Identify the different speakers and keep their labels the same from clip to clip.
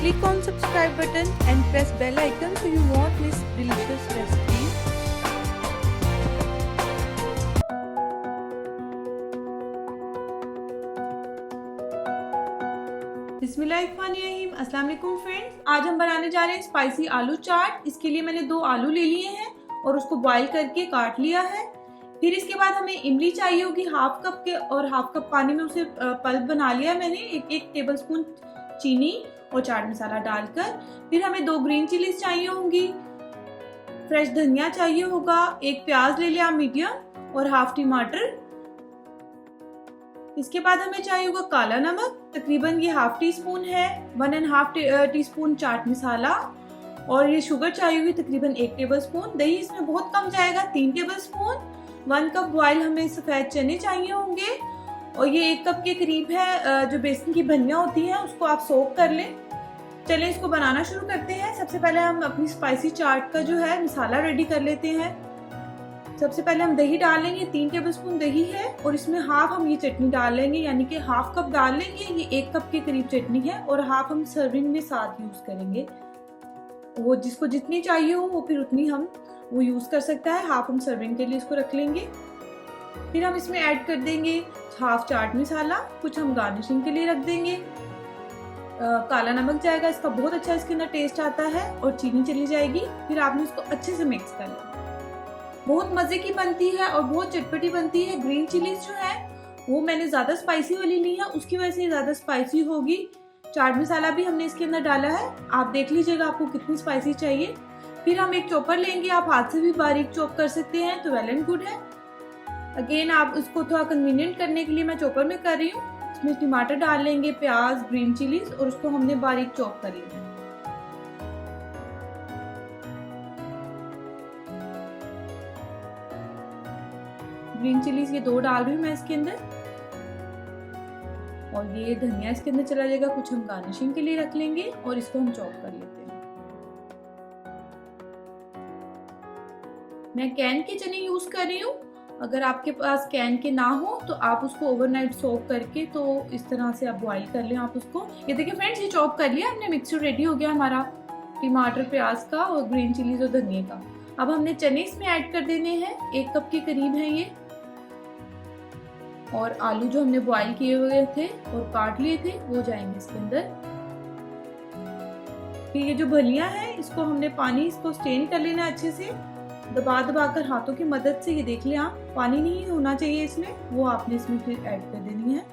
Speaker 1: Click on subscribe button and press bell icon so you won't miss delicious recipes. बिस्मिल्लाहिर्रहमानिर्रहीम। अस्सलाम वालेकुम friends, आज हम बनाने जा रहे हैं स्पाइसी आलू चाट। इसके लिए मैंने 2 आलू ले लिए हैं और उसको बॉईल करके काट लिया है। फिर इसके बाद हमें इमली चाहिए होगी हाफ कप के, और हाफ कप पानी में उसे पल्प बना लिया मैंने। एक टेबलस्पून चीनी और चाट मसाला डालकर। फिर हमें 2 ग्रीन चिलीज चाहिए होंगी, फ्रेश धनिया चाहिए होगा, 1 प्याज ले लिया मीडियम और हाफ टमाटर। इसके बाद हमें चाहिए होगा काला नमक, तकरीबन ये हाफ टी स्पून है, 1.5 टीस्पून चाट मसाला, और ये शुगर चाहिए होगी तकरीबन 1 टेबलस्पून। दही इसमें बहुत कम जाएगा, 3 टेबलस्पून। 1 कप बॉयल हमें सफेद चने चाहिए होंगे, और ये 1 कप के करीब है जो बेसन की बनियां होती हैं उसको आप सोक कर लें। चलें इसको बनाना शुरू करते हैं। सबसे पहले हम अपनी स्पाइसी चाट का जो है मसाला रेडी कर लेते हैं। सबसे पहले हम दही डाल लेंगे, 3 टेबलस्पून दही है, और इसमें हाफ हम ये चटनी डाल लेंगे, यानी कि हाफ कप डाल लेंगे। ये 1 कप के करीब चटनी है, और हाफ हम सर्विंग में साथ यूज करेंगे। वो जिसको जितनी चाहिए हो वो फिर उतनी हम वो यूज कर सकता है। हाफ हम सर्विंग के लिए इसको रख लेंगे। फिर हम इसमें ऐड कर देंगे हाफ चाट मसाला, कुछ हम गार्निशिंग के लिए रख देंगे। काला नमक जाएगा, इसका बहुत अच्छा इसके अंदर टेस्ट आता है, और चीनी चली जाएगी। फिर आपने इसको अच्छे से मिक्स कर लेना। बहुत मजे की बनती है और बहुत चटपटी बनती है। ग्रीन चिलीज जो है वो मैंने ज्यादा स्पाइसी वाली ली है, उसकी वजह से ज्यादा स्पाइसी होगी। चाट मसाला भी हमने इसके अंदर डाला है, आप देख लीजिएगा आपको कितनी स्पाइसी चाहिए। फिर हम एक चॉपर लेंगे, आप हाथ से भी बारीक चॉप कर सकते हैं तो वेल एंड गुड है। अगेन आप इसको थोड़ा कन्वीनियंट करने के लिए मैं चॉपर में कर रही हूँ। इसमें टमाटर डाल लेंगे, प्याज, ग्रीन चिलीज, और उसको हमने बारीक चॉप कर लिया। ग्रीन चिलीज ये 2 डाल रही हूँ मैं इसके अंदर, और ये धनिया इसके अंदर चला जाएगा। कुछ हम गार्निशिंग के लिए रख लेंगे, और इसको हम चॉप कर लेते हैं। मैं कैन के चने यूज कर रही हूँ। अगर आपके पास कैन के ना हो तो आप उसको ओवरनाइट सोक करके तो इस तरह से आप बॉईल कर लें आप उसको। ये देखिए फ्रेंड्स, ये चॉप कर लिया हमने, मिक्सचर रेडी हो गया हमारा टमाटर, प्याज का और ग्रीन चिलीज और धनिया का। अब हमने चने इसमें ऐड कर देने हैं, 1 कप के करीब है ये, और आलू जो हमने बॉईल किए हुए थे और काट लिए थे वो जाएंगे इसके अंदर। फिर ये जो भलियां हैं इसको हमने पानी इसको स्टेन कर लेना अच्छे से, दबा दबा कर हाथों की मदद से। ये देख लें आप, पानी नहीं होना चाहिए इसमें, वो आपने इसमें फिर ऐड कर देनी है।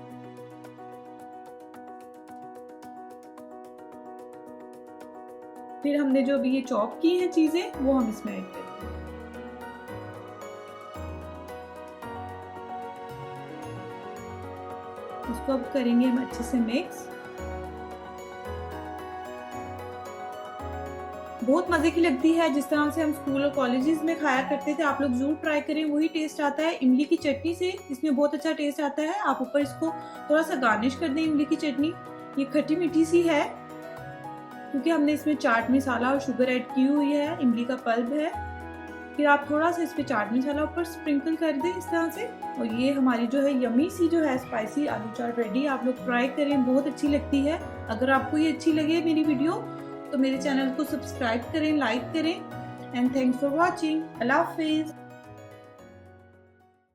Speaker 1: फिर हमने जो अभी ये चॉप की हैं चीजें वो हम इसमें ऐड कर देंगे। इसको अब करेंगे हम अच्छे से मिक्स। बहुत मजे की लगती है, जिस तरह से हम स्कूल और कॉलेजेस में खाया करते थे। आप लोग जरूर ट्राई करें, वही टेस्ट आता है। इमली की चटनी से इसमें बहुत अच्छा टेस्ट आता है। आप ऊपर इसको थोड़ा सा गार्निश कर दें इमली की चटनी। ये खट्टी मीठी सी है क्योंकि हमने इसमें चाट मसाला और शुगर ऐड की हुई है, इमली का पल्प है। फिर आप थोड़ा सा इस पे चाट मसाला ऊपर स्प्रिंकल कर दें इस तरह से, और ये हमारी जो है यमी सी जो है स्पाइसी आलू चाट रेडी। आप लोग ट्राई करें, बहुत अच्छी लगती है। अगर आपको ये अच्छी लगे मेरी वीडियो तो मेरे चैनल को सब्सक्राइब करें, लाइक करें, and thanks for watching. Allah Hafiz.